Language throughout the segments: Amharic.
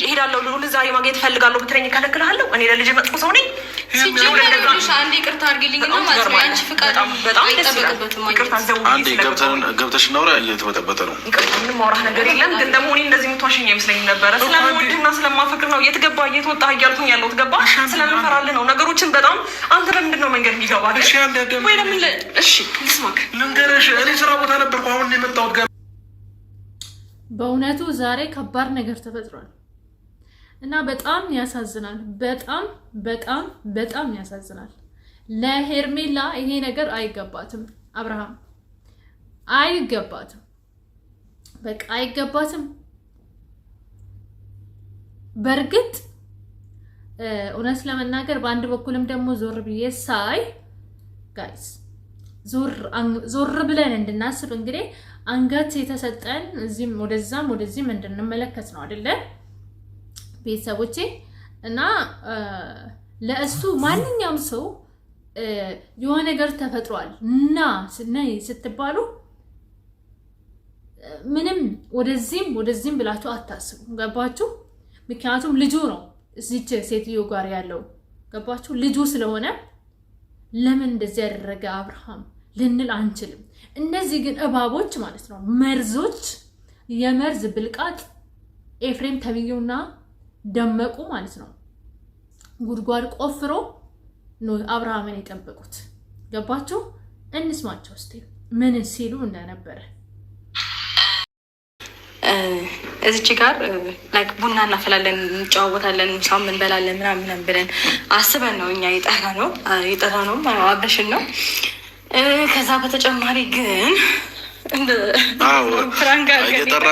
ሄዳለሁ ልዑል ዛሬ ማግኘት እፈልጋለሁ ብትለኝ እከለክልሃለሁ? እኔ ለልጅ መጥፎ ሰው ነኝ? አንዴ ይቅርታ አድርጊልኝና ማለት ነው ያንቺ ፍቃድ አይጠበቅበትም። አንዴ ገብተሽ እናውራ። እየተበጠበጠ ነው። ምንም ማውራት ነገር የለም። ግን ደግሞ እኔ እንደዚህ የምትዋሸኝ አይመስለኝም ነበረ። ስለምወድህና ስለማፈቅር ነው እየተገባ እየተወጣህ እያልኩኝ ያለሁት ገባ። ስለምፈራልህ ነው ነገሮችን በጣም አንተ ለምንድን ነው መንገድ የሚገባ ወይ ለምን? እሺ ልስማክ ልንገርሽ፣ እኔ ስራ ቦታ ነበርኩ። አሁን የመጣሁት ጋር በእውነቱ ዛሬ ከባድ ነገር ተፈጥሯል እና በጣም ያሳዝናል። በጣም በጣም በጣም ያሳዝናል። ለሄርሜላ ይሄ ነገር አይገባትም። አብርሃም አይገባትም፣ በቃ አይገባትም። በእርግጥ እውነት ለመናገር በአንድ በኩልም ደግሞ ዞር ብዬ ሳይ ጋይስ ዞር ብለን እንድናስብ እንግዲህ አንገት የተሰጠን እዚህም ወደዛም ወደዚህም እንድንመለከት ነው አይደለ ቤተሰቦቼ? እና ለእሱ ማንኛውም ሰው የሆነ ነገር ተፈጥሯል እና ስትባሉ ምንም ወደዚህም ብላችሁ አታስቡ። ገባችሁ? ምክንያቱም ልጁ ነው እዚች ሴትዮ ጋር ያለው ገባችሁ? ልጁ ስለሆነ ለምን እንደዚህ ያደረገ አብርሃም ልንል አንችልም። እነዚህ ግን እባቦች ማለት ነው፣ መርዞች፣ የመርዝ ብልቃጥ ኤፍሬም ተብዬውና ደመቁ ማለት ነው ጉድጓድ ቆፍሮ ነው አብርሃምን የጠበቁት። ገባችሁ? እንስማቸው እስቲ ምን ሲሉ እንደነበረ። እዚች ጋር ላይክ ቡና እናፈላለን፣ እንጨዋወታለን፣ ምሳም እንበላለን ምናምን ብለን አስበን ነው እኛ የጠራ ነው አብረሽን ነው። ከዛ በተጨማሪ ግን የጠራ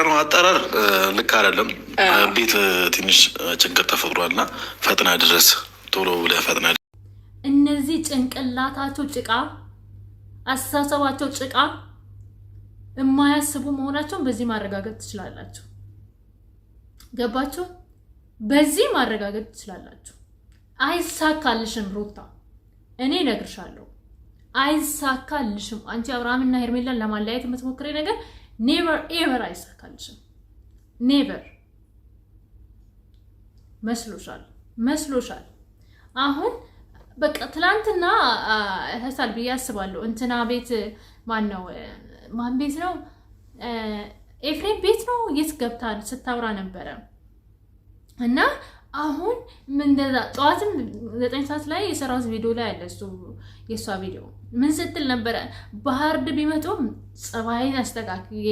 ነው አጠራር ልክ አይደለም። ቤት ትንሽ ችግር ተፈጥሯልና ፈጥና ድረስ፣ ቶሎ ብለህ ፈጥና። እነዚህ ጭንቅላታቸው ጭቃ፣ አስተሳሰባቸው ጭቃ፣ የማያስቡ መሆናቸውን በዚህ ማረጋገጥ ትችላላችሁ። ገባችሁ? በዚህ ማረጋገጥ ትችላላችሁ። አይሳካልሽም ሩታ፣ እኔ እነግርሻለሁ አይሳካልሽም። አንቺ አብርሃምና ሄርሜላን ለማለያየት የምትሞክሬ ነገር ኔቨር ኤቨር አይሳካልሽም። ኔቨር። መስሎሻል። አሁን በቃ ትላንትና ተሳል ብዬ አስባለሁ። እንትና ቤት ማን ቤት ነው? ኤፍሬም ቤት ነው። የት ገብታ ስታወራ ነበረ እና አሁን ምን እንደዛ ጠዋትም 9 ሰዓት ላይ የሰራሁት ቪዲዮ ላይ አለ እሱ የሷ ቪዲዮ ምን ስትል ነበረ? በሃርድ ቢመጡም ጸባይን አስተካክዬ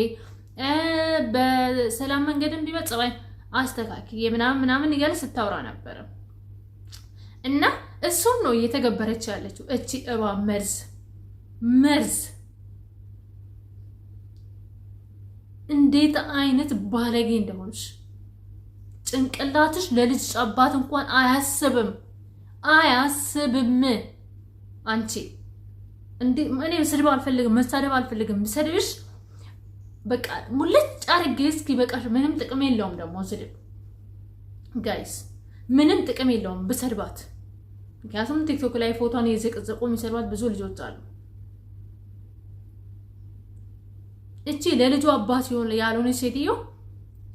በሰላም መንገድም ቢመጣ ጸባይ አስተካክዬ ምናምን እያለ ስታወራ ነበረ እና እሱም ነው እየተገበረች ያለችው እቺ እባብ መርዝ። እንዴት አይነት ባለጌ እንደሆንሽ ጭንቅላትሽ ለልጅ አባት እንኳን አያስብም። አንቺ እንዴ እኔ ስድብ አልፈልግም፣ መሳደብ አልፈልግም። ሰድብሽ በቃ ሙልጭ አርጌ እስኪ በቃሽ። ምንም ጥቅም የለውም ደግሞ ስድብ ጋይስ፣ ምንም ጥቅም የለውም ብሰድባት። ምክንያቱም ቲክቶክ ላይ ፎቶን የዘቀዘቁ የሚሰድባት ብዙ ልጆች አሉ። እቺ ለልጁ አባት ያልሆነች ሴትዮ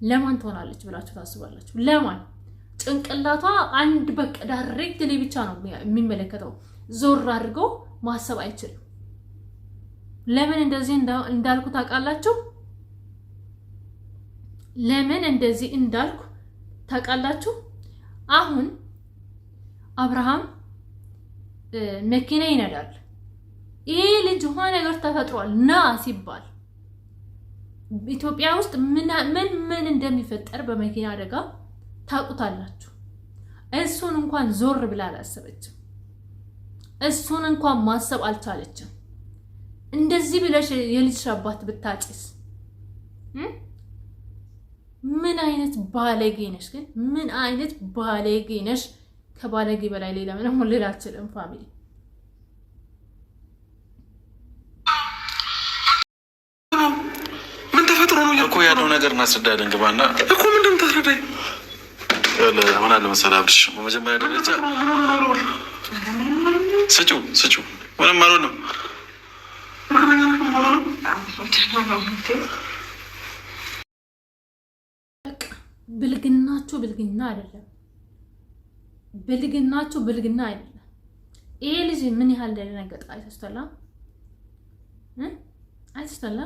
ለማን ትሆናለች ብላችሁ ታስባላችሁ? ለማን? ጭንቅላቷ አንድ በቃ ዳይሬክት ላይ ብቻ ነው የሚመለከተው። ዞር አድርገው ማሰብ አይችልም። ለምን እንደዚህ እንዳልኩ ታውቃላችሁ? ለምን እንደዚህ እንዳልኩ ታውቃላችሁ? አሁን አብርሃም መኪና ይነዳል። ይሄ ልጅ ሆነ ነገር ተፈጥሯል ና ሲባል ኢትዮጵያ ውስጥ ምን እንደሚፈጠር በመኪና አደጋ ታውቁታላችሁ። እሱን እንኳን ዞር ብላ አላሰበችም። እሱን እንኳን ማሰብ አልቻለችም። እንደዚህ ብለሽ የልጅ አባት ብታጭስ ምን አይነት ባለጌ ነሽ? ግን ምን አይነት ባለጌ ነሽ? ከባለጌ በላይ ሌላ ምንም ልል አልችልም። ፋሚሊ እኮ ያለው ነገር እናስረዳለን። ግባና እኮ ምንድን ነው ታስረዳኝ? ምን አለ መሰለህ አብርሽ፣ በመጀመሪያ ደረጃ ስጩ ምንም አልሆነም። ብልግናችሁ ብልግና አይደለም። ብልግናችሁ ብልግና አይደለም። ይሄ ልጅ ምን ያህል እንደደነገጠ አይተስተላ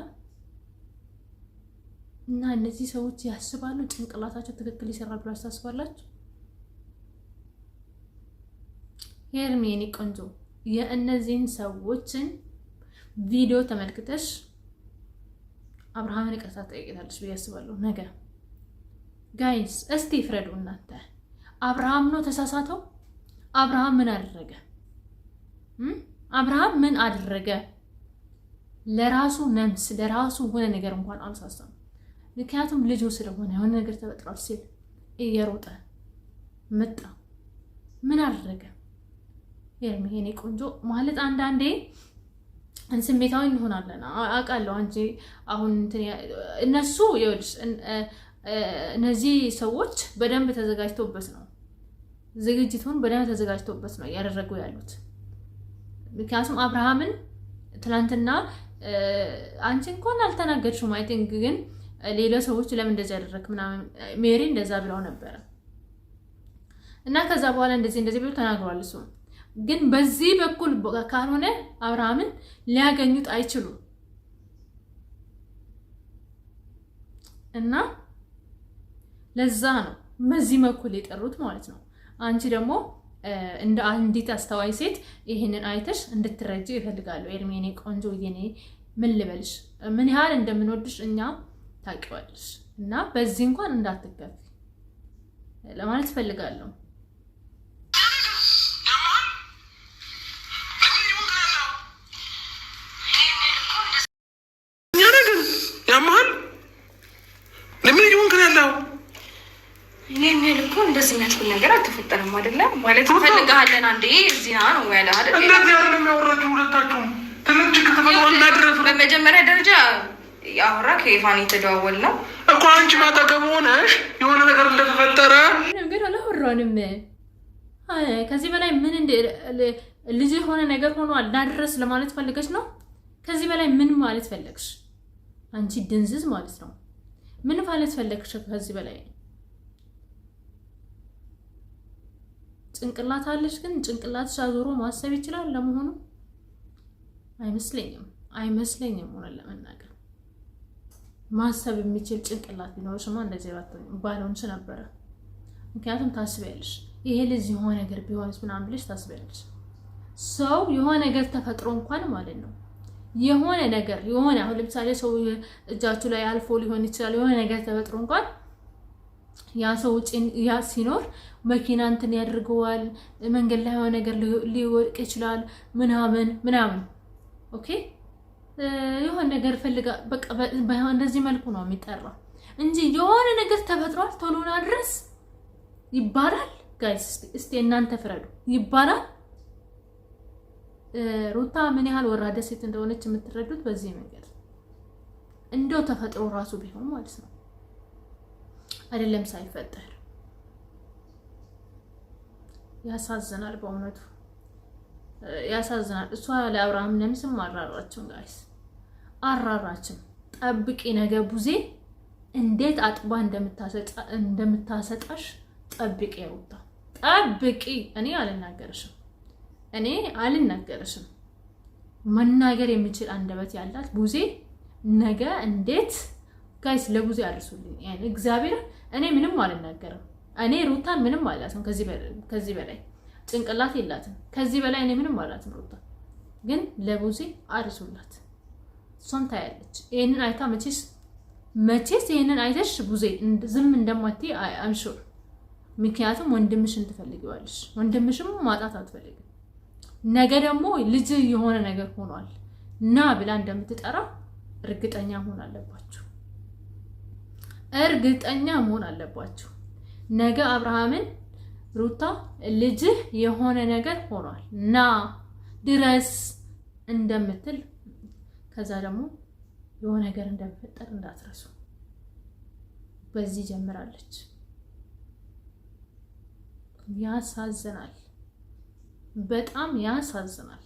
እና እነዚህ ሰዎች ያስባሉ፣ ጭንቅላታቸው ትክክል ይሰራል ብላችሁ ታስባላችሁ? ሄርሜ የኔ ቆንጆ የእነዚህን ሰዎችን ቪዲዮ ተመልክተሽ አብርሃምን ይቅርታ ጠይቂታለሽ ብዬ አስባለሁ። ነገ ጋይስ እስቲ ፍረዱ እናንተ። አብርሃም ነው ተሳሳተው? አብርሃም ምን አደረገ? አብርሃም ምን አደረገ? ለራሱ ነምስ ለራሱ ሆነ ነገር እንኳን አልሳሳም። ምክንያቱም ልጁ ስለሆነ የሆነ ነገር ተፈጥሯል ሲል እየሮጠ መጣ። ምን አደረገ? የኔ ቆንጆ ማለት አንዳንዴ ስሜታዊ እንሆናለን አውቃለሁ። አንቺ አሁን እነሱ ይኸውልሽ እነዚህ ሰዎች በደንብ ተዘጋጅተውበት ነው፣ ዝግጅቱን በደንብ ተዘጋጅተውበት ነው ያደረጉ ያሉት። ምክንያቱም አብርሃምን ትናንትና አንቺ እንኳን አልተናገርሽም አይ ቲንክ፣ ግን ሌላ ሰዎች ለምን እንደዚህ ያደረክ ምናምን ሜሪ እንደዛ ብለው ነበረ እና ከዛ በኋላ እንደዚህ ብለው ተናግሯል። እሱ ግን በዚህ በኩል ካልሆነ አብርሃምን ሊያገኙት አይችሉም እና ለዛ ነው በዚህ በኩል የጠሩት ማለት ነው። አንቺ ደግሞ እንደ አንዲት አስተዋይ ሴት ይሄንን አይተሽ እንድትረጂ ይፈልጋሉ። ኤርሜኔ ቆንጆ የኔ ምን ልበልሽ፣ ምን ያህል እንደምንወድሽ እኛ ታውቂዋለሽ እና በዚህ እንኳን እንዳትገፊ ለማለት ፈልጋለሁ። ያማል ለምን ይሆን ያለው እኔ እኮ እንደዚህ የሚያስብል ነገር አልተፈጠረም አይደለ? ማለት ፈልጋለን አንዴ እዚህ ነው ያለ አይደል? እንደዚህ አይደለም ያወራችሁ ሁለታችሁም ትንሽ ከተፈጠረ ማድረስ በመጀመሪያ ደረጃ ያወራ ከይፋን የተደዋወል ነው እኮ አንቺ ማጠገብ ሆነሽ የሆነ ነገር እንደተፈጠረ ነገር አላወራንም። ከዚህ በላይ ምን ልጅ የሆነ ነገር ሆኗል እንዳድረስ ለማለት ፈልገሽ ነው? ከዚህ በላይ ምን ማለት ፈለግሽ አንቺ ድንዝዝ ማለት ነው? ምን ማለት ፈለግሽ ከዚህ በላይ? ጭንቅላት አለሽ፣ ግን ጭንቅላትሽ አዞሮ ማሰብ ይችላል ለመሆኑ? አይመስለኝም ሆነ ለመናገር ማሰብ የሚችል ጭንቅላት ቢኖርሽማ እንደዚህ ባልሆንሽ ነበረ። ምክንያቱም ታስቢያለሽ ይሄ ልጅ የሆነ ነገር ቢሆንስ ምናምን ብለሽ ታስቢያለሽ። ሰው የሆነ ነገር ተፈጥሮ እንኳን ማለት ነው የሆነ ነገር አሁን ለምሳሌ ሰው እጃችሁ ላይ አልፎ ሊሆን ይችላል። የሆነ ነገር ተፈጥሮ እንኳን ያ ሰው ያ ሲኖር መኪና እንትን ያደርገዋል፣ መንገድ ላይ የሆነ ነገር ሊወድቅ ይችላል ምናምን ኦኬ የሆነ ነገር ፈልጋ በቃ እንደዚህ መልኩ ነው የሚጠራው እንጂ የሆነ ነገር ተፈጥሯል ቶሎና ድረስ ይባላል። ጋይስ እስቲ እናንተ ፍረዱ። ይባላል። ሩታ ምን ያህል ወራደ ሴት እንደሆነች የምትረዱት በዚህ መንገድ እንደው ተፈጥሮ ራሱ ቢሆን ማለት ነው አይደለም ሳይፈጠር። ያሳዝናል፣ በእውነቱ ያሳዝናል። እሷ ለአብርሃም ነምስም አራራችም ጋይስ አራራችም። ጠብቂ ነገ ቡዜ እንዴት አጥባ እንደምታሰጣሽ ጠብቂ ሩታ ጠብቂ። እኔ አልናገርሽም። መናገር የሚችል አንደበት ያላት ቡዜ ነገ እንዴት ጋይስ ለቡዜ አድርሱልኝ። يعني እግዚአብሔር እኔ ምንም አልናገርም። እኔ ሩታን ምንም አላትም። ከዚህ በላይ ጭንቅላት የላትም። ከዚህ በላይ እኔ ምንም አላትም። ሩታ ግን ለቡዜ አድርሱላት። እሷም ታያለች። ይሄንን አይታ መቼስ ይሄንን አይተሽ ቡዜ ዝም እንደማትይ አምሹር። ምክንያቱም ወንድምሽን ትፈልጊዋለሽ። ወንድምሽም ማጣት አትፈልጊም። ነገ ደግሞ ልጅ የሆነ ነገር ሆኗል ና ብላ እንደምትጠራ እርግጠኛ መሆን አለባችሁ። ነገ አብርሃምን ሩታ ልጅ የሆነ ነገር ሆኗል ና ድረስ እንደምትል ከዛ ደግሞ የሆነ ነገር እንደሚፈጠር እንዳትረሱ። በዚህ ጀምራለች። ያሳዝናል፣ በጣም ያሳዝናል።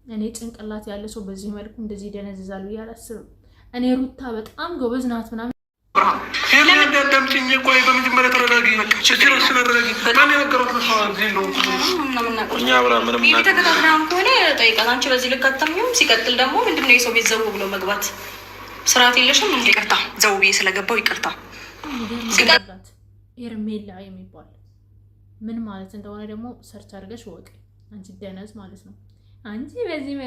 እኔ ጭንቅላት ያለ ሰው በዚህ መልኩ እንደዚህ ደነዝዛሉ ያላስብ። እኔ ሩታ በጣም ጎበዝ ናት ምናምን አረጋግኝ። ቆይ በመጀመሪያ ተረጋጊ። ችግርሽን አረጋጊ። ማን የነገራት ነው? እኛ አብራ ምንም ተከታትለን ከሆነ ጠይቃት። አንቺ በዚህ ልክ አታምኚም። ሲቀጥል ደግሞ ምንድነው የሰው ቤት ዘው ብሎ መግባት? ስርዓት የለሽም እንዴ? ይቅርታ ዘው ብዬ ስለገባው ይቅርታ። ሄርሜላ የሚባል ምን ማለት እንደሆነ ደግሞ ሰርች አድርገሽ ወቅ። አንቺ ደነዝ ማለት ነው። አንቺ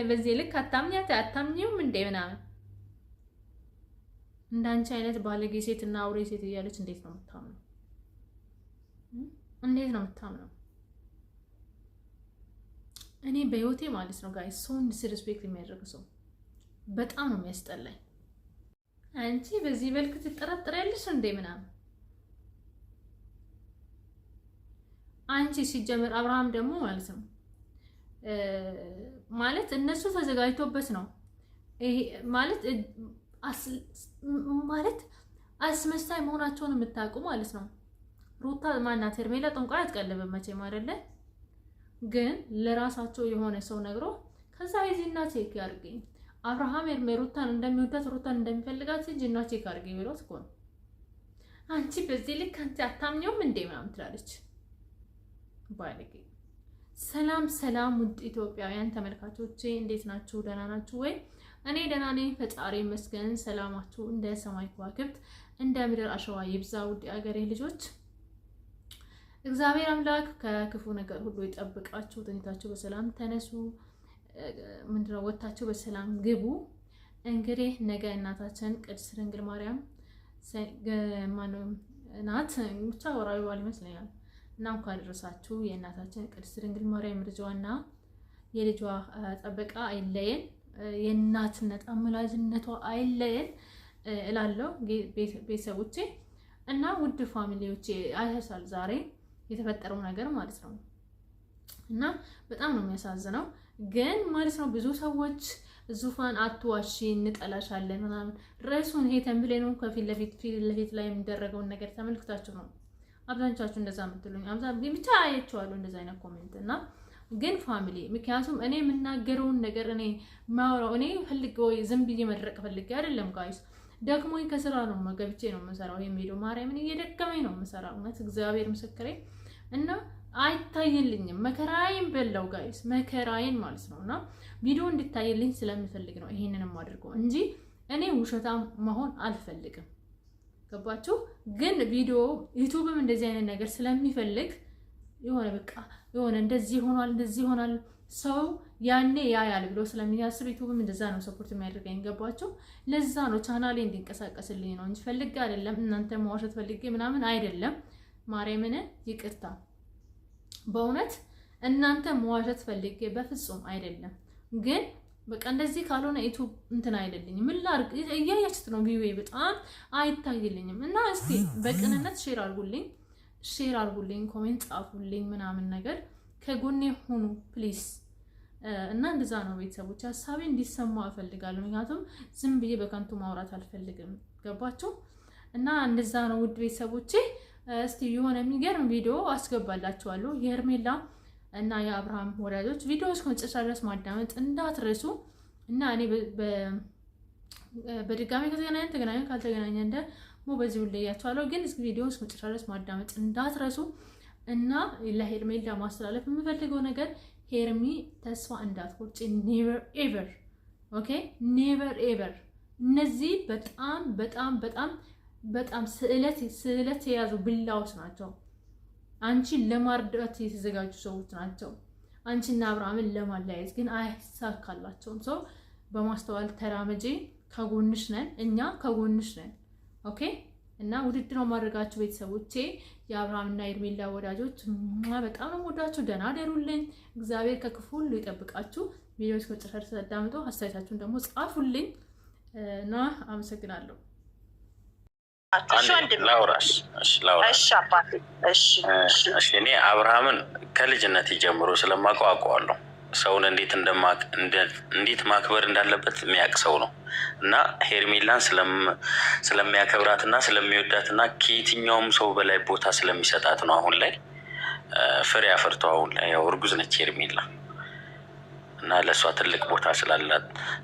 በዚህ ልክ አታምኚውም እንዴ ምናምን። እንዳንቺ አይነት ባለጌ ሴት እና አውሬ ሴት እያለች እንዴት ነው የምታምነው? እንዴት ነው የምታምነው? እኔ በህይወቴ ማለት ነው ጋይስ ሰውን ዲስሪስፔክት የሚያደርግ ሰው በጣም ነው የሚያስጠላኝ። አንቺ በዚህ መልክ ትጠራጠሪያለሽ እንዴ ምናምን። አንቺ ሲጀመር አብርሃም ደግሞ ማለት ነው ማለት እነሱ ተዘጋጅቶበት ነው ይሄ ማለት አስመሳይ መሆናቸውን የምታውቁ ማለት ነው። ሩታ ማናት ሄርሜላ ጠንቋይ አትቀልብም መቼም አይደለ? ግን ለራሳቸው የሆነ ሰው ነግሮ ከዛ ይዚና ቼክ ያርገኝ አብርሃም ሩታን እንደሚወዳት ሩታን እንደሚፈልጋት ጂና ቼክ አርገኝ ብሎት እኮ ነው። አንቺ በዚህ ልክ አንቺ አታምኚውም እንዴ ምናምን ትላለች ባለጌ። ሰላም ሰላም፣ ውድ ኢትዮጵያውያን ተመልካቾቼ እንዴት ናችሁ? ደህና ናችሁ ወይ? እኔ ደህና ነኝ፣ ፈጣሪ ይመስገን። ሰላማችሁ እንደ ሰማይ ከዋክብት እንደ ምድር አሸዋ ይብዛ። ውድ አገሬ ልጆች እግዚአብሔር አምላክ ከክፉ ነገር ሁሉ ይጠብቃችሁ። ተኝታችሁ በሰላም ተነሱ፣ ምንድነው ወጣችሁ በሰላም ግቡ። እንግዲህ ነገ እናታችን ቅድስት ድንግል ማርያም ናት ብቻ ወራዊ በዓል ይመስለኛል እና እንኳን አደረሳችሁ። የእናታችን ቅድስት ድንግል ማርያም ልጇና የልጇ ጠበቃ አይለየን፣ የእናትነት አመላጅነቷ አይለየን እላለሁ ቤተሰቦቼ እና ውድ ፋሚሊዎቼ። አይተሳል ዛሬ የተፈጠረው ነገር ማለት ነው እና በጣም ነው የሚያሳዝነው። ግን ማለት ነው ብዙ ሰዎች ዙፋን አትዋሺ እንጠላሻለን ምናምን ርዕሱን ይሄ ተምብሌን ነው ከፊት ለፊት ላይ የሚደረገውን ነገር ተመልክታችሁ ነው አብዛኞቻችሁ እንደዛ የምትሉኝ። አብዛኛው ብቻ አያችኋለሁ እንደዛ አይነት ኮሜንት እና ግን ፋሚሊ ምክንያቱም እኔ የምናገረውን ነገር እኔ ማውራው እኔ ፈልገው ዝም ብዬ መድረቅ ፈልጌ አይደለም ጋይስ። ደክሞኝ ከስራ ነው ገብቼ ነው የምሰራው። የሚሄደው ማርያምን እየደከመኝ ነው የምሰራው። እውነት እግዚአብሔር ምስክሬ እና አይታየልኝም። መከራዬን በላው ጋይስ፣ መከራዬን ማለት ነው። እና ቪዲዮ እንድታየልኝ ስለምፈልግ ነው ይሄንንም አድርገው እንጂ እኔ ውሸታም መሆን አልፈልግም። ገባችሁ? ግን ቪዲዮ ዩቲዩብም እንደዚህ አይነት ነገር ስለሚፈልግ የሆነ በቃ የሆነ እንደዚህ ሆኗል ሰው ያኔ ያያል ብሎ ስለሚያስብ ዩቲዩብም እንደዛ ነው ሰፖርት የሚያደርገኝ። ገባችሁ? ለዛ ነው ቻናሌ እንዲንቀሳቀስልኝ ነው እንጂ ፈልጌ አይደለም። እናንተ መዋሸት ፈልጌ ምናምን አይደለም። ማርያምን ይቅርታ፣ በእውነት እናንተ መዋሸት ፈልጌ በፍጹም አይደለም። ግን በቃ እንደዚህ ካልሆነ ዩቲዩብ እንትን አይደልኝም። ምን ላድርግ? እያያችሁት ነው ቪዲዮ በጣም አይታይልኝም። እና እስቲ በቅንነት ሼር አድርጉልኝ፣ ኮሜንት ጻፉልኝ ምናምን ነገር ከጎኔ ሁኑ ፕሊስ። እና እንደዛ ነው ቤተሰቦች፣ ሀሳቤ እንዲሰማ እፈልጋለሁ። ምክንያቱም ዝም ብዬ በከንቱ ማውራት አልፈልግም። ገባችሁ? እና እንደዛ ነው ውድ ቤተሰቦቼ። እስቲ የሆነ የሚገርም ቪዲዮ አስገባላችኋለሁ የሄርሜላ እና የአብርሃም ወዳጆች ቪዲዮ እስከ መጨረሻ ድረስ ማዳመጥ እንዳትረሱ። እና እኔ በድጋሚ ተገናኘን ካልተገናኘን ደግሞ በዚሁ ለያችኋለሁ። ግን እስኪ ቪዲዮ እስከ መጨረሻ ድረስ ማዳመጥ እንዳትረሱ። እና ለሄርሜላ ማስተላለፍ የምፈልገው ነገር ሄርሚ ተስፋ እንዳትቆርጪ፣ ኔቨር ኤቨር ኦኬ፣ ኔቨር ኤቨር። እነዚህ በጣም በጣም በጣም በጣም ስዕለት የያዙ ብላዎች ናቸው። አንቺን ለማርዳት የተዘጋጁ ሰዎች ናቸው። አንቺና አብርሃምን ለማለያየት ግን አይሳካላቸውም። ሰው በማስተዋል ተራመጂ። ከጎንሽ ነን፣ እኛ ከጎንሽ ነን። ኦኬ። እና ውድድ ነው ማድረጋችሁ ቤተሰቦቼ፣ የአብርሃምና የሄርሜላ ወዳጆች በጣም ነው ወዳችሁ። ደህና ደሩልኝ። እግዚአብሔር ከክፉ ሁሉ ይጠብቃችሁ። ቪዲዮ እስከ መጨረሻ አዳምጡ። አስተያየታችሁን ደግሞ ጻፉልኝ እና አመሰግናለሁ። እኔ አብርሃምን ከልጅነት ጀምሮ ስለማውቀው አውቀዋለሁ። ሰውን እንዴት ማክበር እንዳለበት የሚያውቅ ሰው ነው እና ሄርሜላን ስለሚያከብራት እና ስለሚወዳት እና ከየትኛውም ሰው በላይ ቦታ ስለሚሰጣት ነው አሁን ላይ ፍሬ አፍርተው አሁን ላይ ያው እርጉዝ ነች ሄርሜላ እና ለእሷ ትልቅ ቦታ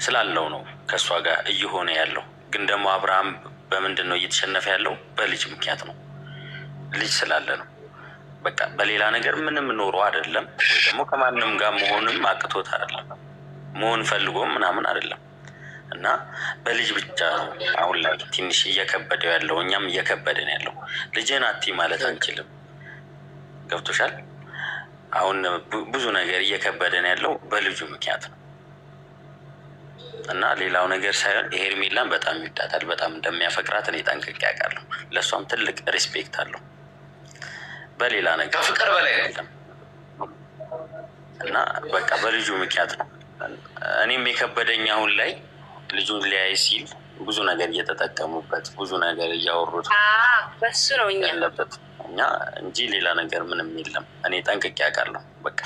ስላለው ነው ከእሷ ጋር እየሆነ ያለው። ግን ደግሞ አብርሃም በምንድን ነው እየተሸነፈ ያለው? በልጅ ምክንያት ነው። ልጅ ስላለ ነው። በቃ በሌላ ነገር ምንም ኖሮ አይደለም፣ ወይ ደግሞ ከማንም ጋር መሆንም አቅቶት አይደለም፣ መሆን ፈልጎም ምናምን አይደለም። እና በልጅ ብቻ ነው አሁን ላይ ትንሽ እየከበደው ያለው፣ እኛም እየከበደን ያለው። ልጅን አቲ ማለት አንችልም። ገብቶሻል? አሁን ብዙ ነገር እየከበደን ያለው በልጁ ምክንያት ነው። እና ሌላው ነገር ሳይሆን ሄርሜላን በጣም ይወዳታል፣ በጣም እንደሚያፈቅራት እኔ ጠንቅቄ አውቃለሁ። ለእሷም ትልቅ ሪስፔክት አለው። በሌላ ነገር ከፍቅር በላይ ነው። እና በቃ በልጁ ምክንያት ነው። እኔም የከበደኝ አሁን ላይ ልጁን ሊያይ ሲል ብዙ ነገር እየተጠቀሙበት ብዙ ነገር እያወሩት በሱ ነው ያለበት እኛ እንጂ ሌላ ነገር ምንም የለም። እኔ ጠንቅቄ አውቃለሁ። በቃ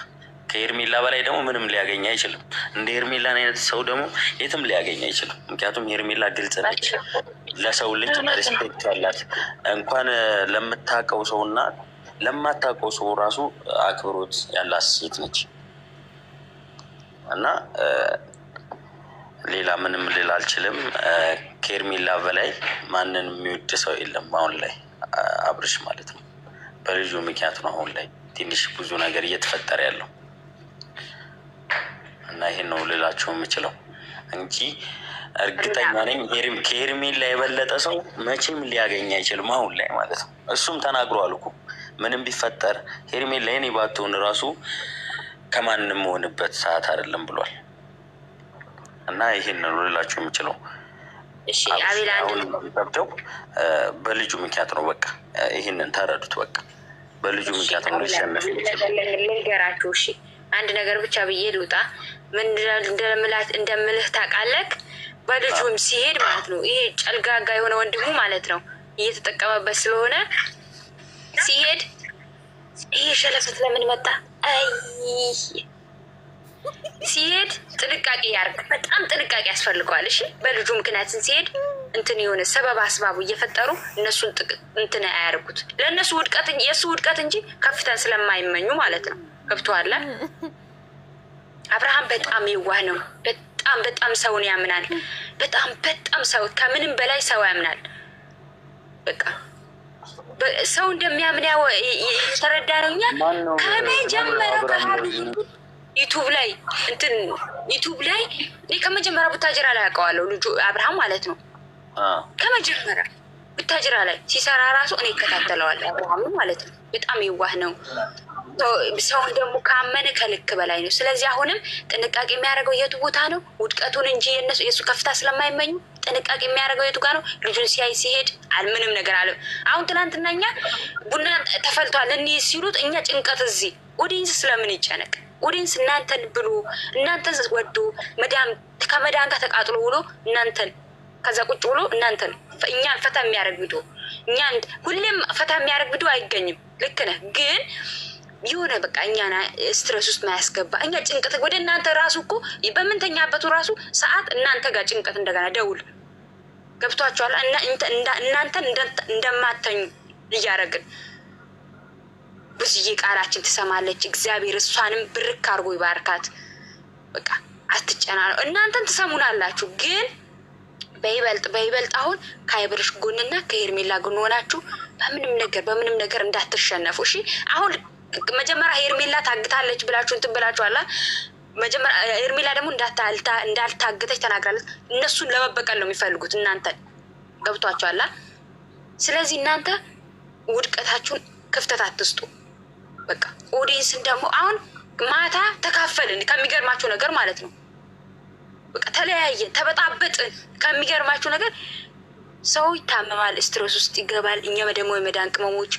ከሄርሜላ በላይ ደግሞ ምንም ሊያገኝ አይችልም። እንደ ሄርሜላን አይነት ሰው ደግሞ የትም ሊያገኝ አይችልም። ምክንያቱም ሄርሜላ ግልጽ ነች፣ ለሰው ልጅ ሪስፔክት ያላት፣ እንኳን ለምታውቀው ሰው እና ለማታውቀው ሰው ራሱ አክብሮት ያላት ሴት ነች። እና ሌላ ምንም ልል አልችልም። ከሄርሜላ በላይ ማንን የሚወድ ሰው የለም አሁን ላይ አብርሽ ማለት ነው። በልጁ ምክንያት ነው አሁን ላይ ትንሽ ብዙ ነገር እየተፈጠረ ያለው። እና ይሄን ነው ልላችሁ የምችለው እንጂ እርግጠኛ ነኝ ከሄርሜላ የበለጠ ሰው መቼም ሊያገኝ አይችልም አሁን ላይ ማለት ነው። እሱም ተናግሯል እኮ ምንም ቢፈጠር ሄርሜላ የኔ ባትሆን ራሱ ከማንም መሆንበት ሰዓት አይደለም ብሏል። እና ይሄን ነው ልላችሁ የምችለው። እሺ አቤላ አሁን ቢከብደው በልጁ ምክንያት ነው። በቃ ይሄንን ተረዱት። በቃ በልጁ ምክንያት ነው ሊሸነፍ የሚችለው። ልንገራችሁ እሺ፣ አንድ ነገር ብቻ ብዬ ልውጣ። ምን እንደምልህ ታውቃለህ? በልጁም ሲሄድ ማለት ነው ይሄ ጨልጋጋ የሆነ ወንድሙ ማለት ነው እየተጠቀመበት ስለሆነ ሲሄድ ይሄ ሸለፈት ለምን መጣ? አይ ሲሄድ ጥንቃቄ ያርግ፣ በጣም ጥንቃቄ ያስፈልገዋል። እሺ በልጁ ምክንያትን ሲሄድ እንትን የሆነ ሰበብ አስባቡ እየፈጠሩ እነሱን እንትን አያርጉት። ለእነሱ ውድቀት የእሱ ውድቀት እንጂ ከፍተን ስለማይመኙ ማለት ነው። ገብቶሃል? አብርሃም በጣም የዋህ ነው። በጣም ሰውን ያምናል። በጣም ሰው ከምንም በላይ ሰው ያምናል። በቃ ሰው እንደሚያምን የተረዳ ነው። እኛ ከመጀመሪያው ዩቱብ ላይ እኔ ከመጀመሪያ ቡታጅራ ላይ ያውቀዋለሁ ልጁ አብርሃም ማለት ነው። ከመጀመሪያ ቡታጅራ ላይ ሲሰራ ራሱ እኔ እከታተለዋለሁ አብርሃም ማለት ነው። በጣም የዋህ ነው። ሰውን ደግሞ ካመነ ከልክ በላይ ነው። ስለዚህ አሁንም ጥንቃቄ የሚያደርገው የቱ ቦታ ነው? ውድቀቱን እንጂ የእሱ ከፍታ ስለማይመኙ ጥንቃቄ የሚያደርገው የቱ ጋር ነው? ልጁን ሲያይ ሲሄድ አልምንም ነገር አለ። አሁን ትናንትና እኛ ቡና ተፈልቷል እንሂድ ሲሉት እኛ ጭንቀት እዚህ ኦዲንስ ስለምን ይጨነቅ? ኦዲንስ እናንተን ብሎ እናንተን ወዶ ከመዳን ጋር ተቃጥሎ ውሎ እናንተን ከዛ ቁጭ ብሎ እናንተን እኛን ፈታ የሚያደርግ ቪዲዮ እኛን ሁሌም ፈታ የሚያደርግ ቪዲዮ አይገኝም። ልክ ነህ፣ ግን የሆነ በቃ እኛና ስትረስ ውስጥ ማያስገባ እኛ ጭንቀት ወደ እናንተ ራሱ እኮ በምንተኛበቱ ራሱ ሰዓት እናንተ ጋር ጭንቀት እንደገና ደውል ገብቷቸዋል። እናንተን እንደማተኙ እያደረግን ብዙዬ ቃላችን ትሰማለች። እግዚአብሔር እሷንም ብርክ አድርጎ ይባርካት። በቃ አትጨናነው። እናንተን ትሰሙናላችሁ፣ ግን በይበልጥ አሁን ከአብርሽ ጎንና ከሄርሜላ ጎን ሆናችሁ በምንም ነገር እንዳትሸነፉ እሺ። አሁን መጀመሪያ ሄርሜላ ታግታለች ብላችሁ እንትን ብላችኋላ። መጀመሪያ ሄርሜላ ደግሞ እንዳልታገተች ተናግራለች። እነሱን ለመበቀል ነው የሚፈልጉት እናንተን። ገብቷችኋላ? ስለዚህ እናንተ ውድቀታችሁን ክፍተት አትስጡ። በቃ ኦዲየንስን ደግሞ አሁን ማታ ተካፈልን ከሚገርማችሁ ነገር ማለት ነው። በቃ ተለያየን፣ ተበጣበጥን። ከሚገርማችሁ ነገር ሰው ይታመማል፣ ስትረስ ውስጥ ይገባል። እኛ ደግሞ የመዳን ቅመሞች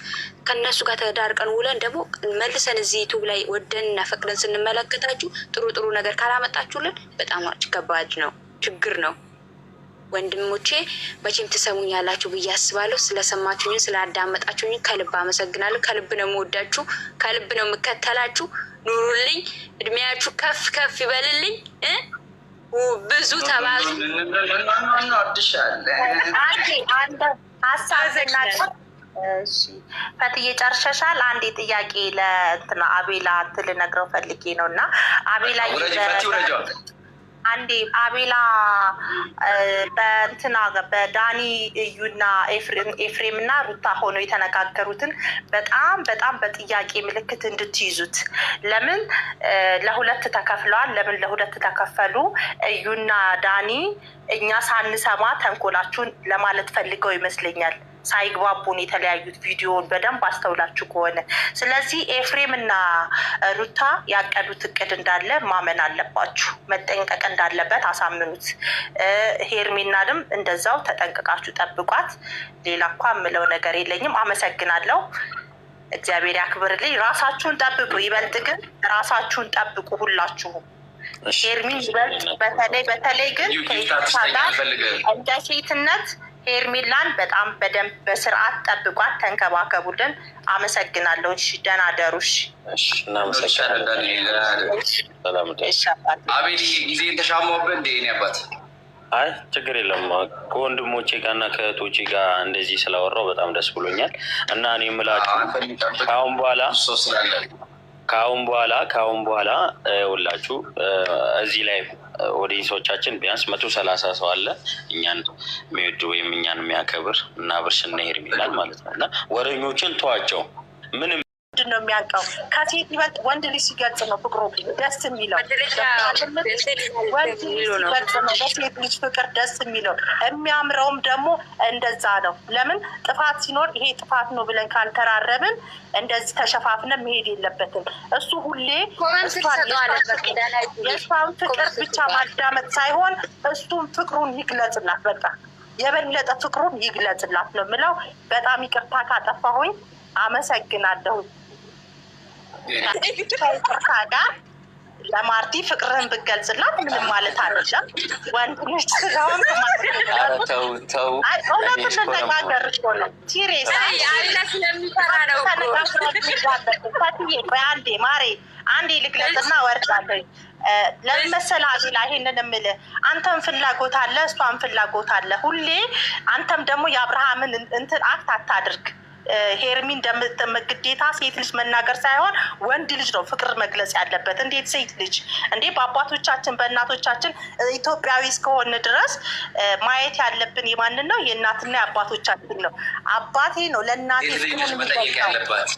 ከነሱ ጋር ተዳርቀን ውለን ደግሞ መልሰን እዚህ ዩቱብ ላይ ወደንና ፈቅደን ስንመለከታችሁ ጥሩ ነገር ካላመጣችሁልን በጣም ከባድ ነው፣ ችግር ነው። ወንድሞቼ መቼም ትሰሙኝ ያላችሁ ብዬ አስባለሁ። ስለሰማችሁኝ ስላዳመጣችሁኝ ከልብ አመሰግናለሁ። ከልብ ነው የምወዳችሁ፣ ከልብ ነው የምከተላችሁ። ኑሩልኝ፣ እድሜያችሁ ከፍ ይበልልኝ። ብዙ ተባዙ። ፈትዬ ጨርሸሻል? አንዴ ጥያቄ ለእንትና አቤላ ልነግረው ፈልጌ ነው እና አቤላ አንዴ አቤላ በእንትና በዳኒ እዩና ኤፍሬም እና ሩታ ሆነው የተነጋገሩትን በጣም በጥያቄ ምልክት እንድትይዙት። ለምን ለሁለት ተከፍለዋል? ለምን ለሁለት ተከፈሉ? እዩና ዳኒ እኛ ሳንሰማ ተንኮላችሁን ለማለት ፈልገው ይመስለኛል ሳይግባቡን የተለያዩት ቪዲዮውን በደንብ አስተውላችሁ ከሆነ። ስለዚህ ኤፍሬም እና ሩታ ያቀዱት እቅድ እንዳለ ማመን አለባችሁ። መጠንቀቅ እንዳለበት አሳምኑት። ሄርሜላንም እንደዛው ተጠንቅቃችሁ ጠብቋት። ሌላ እኳ የምለው ነገር የለኝም። አመሰግናለሁ። እግዚአብሔር ያክብርልኝ። ራሳችሁን ጠብቁ። ይበልጥ ግን ራሳችሁን ጠብቁ ሁላችሁም። ሄርሜላ ይበልጥ በተለይ ግን እንደ ሴትነት ሄርሜላን በጣም በደንብ በስርዓት ጠብቋት፣ ተንከባከቡልን። አመሰግናለሁ። እሺ፣ ደህና ደሩ። አቤል ጊዜ ተሻማብህ እንደ እኔ አባት። አይ ችግር የለም። ከወንድሞቼ ጋር እና ከእህቶቼ ጋር እንደዚህ ስላወራው በጣም ደስ ብሎኛል። እና እኔ የምላችሁ ከአሁን በኋላ ሁላችሁ እዚህ ላይ ኦዲየንሶቻችን ቢያንስ 130 ሰው አለ እኛን የሚወድ ወይም እኛን የሚያከብር እና አብርሽና ሄርሜላን ማለት ነው። እና ወረኞችን ተዋቸው። ምንም ነው የሚያውቀው ከሴት ይበልጥ ወንድ ልጅ ሲገልጽ ነው ፍቅሩ ደስ የሚለው። ወንድ ልጅ ሲገልጽ ነው በሴት ልጅ ፍቅር ደስ የሚለው። የሚያምረውም ደግሞ እንደዛ ነው። ለምን ጥፋት ሲኖር ይሄ ጥፋት ነው ብለን ካልተራረብን እንደዚህ ተሸፋፍነን መሄድ የለበትም። እሱ ሁሌ የእሷን ፍቅር ብቻ ማዳመጥ ሳይሆን እሱም ፍቅሩን ይግለጽላት። በቃ የበለጠ ፍቅሩን ይግለጽላት ነው የምለው። በጣም ይቅርታ ካጠፋሁኝ አመሰግናለሁ። ጋር ለማርቲ ፍቅርህን ብገልጽላት ምንም ማለት አይደለም። ወንድ ልጅ ስለሆነ እውነቱን እንነጋገር እኮ ነው። ሲሪየስ አንዴ ማሬ አንዴ ልግለጽና ወርዳለኝ። ለምን መሰለህ አቤላ ይሄንን የምልህ አንተም ፍላጎት አለ፣ እሷም ፍላጎት አለ። ሁሌ አንተም ደግሞ የአብርሃምን እንትን አክት አታድርግ። ሄርሚ ግዴታ ሴት ልጅ መናገር ሳይሆን ወንድ ልጅ ነው ፍቅር መግለጽ ያለበት። እንዴት ሴት ልጅ እንዴ? በአባቶቻችን በእናቶቻችን ኢትዮጵያዊ እስከሆነ ድረስ ማየት ያለብን የማንን ነው? የእናትና የአባቶቻችን ነው። አባቴ ነው ለእናቴ ያለባት።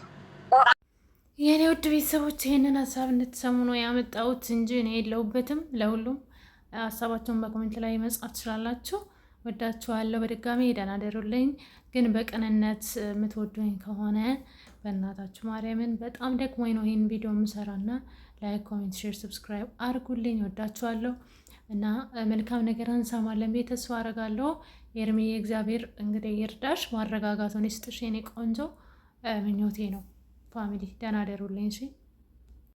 የኔ ውድ ቤተሰቦች ይህንን ሀሳብ እንድትሰሙ ነው ያመጣሁት እንጂ እኔ የለሁበትም። ለሁሉም ሀሳባቸውን በኮሜንት ላይ መጻፍ ትችላላችሁ። ወዳችኋለሁ። በድጋሚ ደህና ደሩልኝ። ግን በቅንነት የምትወዱኝ ከሆነ በእናታችሁ ማርያምን በጣም ደክሞኝ ነው ይህን ቪዲዮ የምሰራና ላይክ፣ ኮሜንት፣ ሼር፣ ሰብስክራይብ አድርጉልኝ። ወዳችኋለሁ እና መልካም ነገር እንሰማለን ብዬ ተስፋ አደርጋለሁ። ሄርሜ እግዚአብሔር እንግዲህ ይርዳሽ፣ ማረጋጋቱን ይስጥሽ የኔ ቆንጆ ምኞቴ ነው። ፋሚሊ ደህና ደሩልኝ። እሺ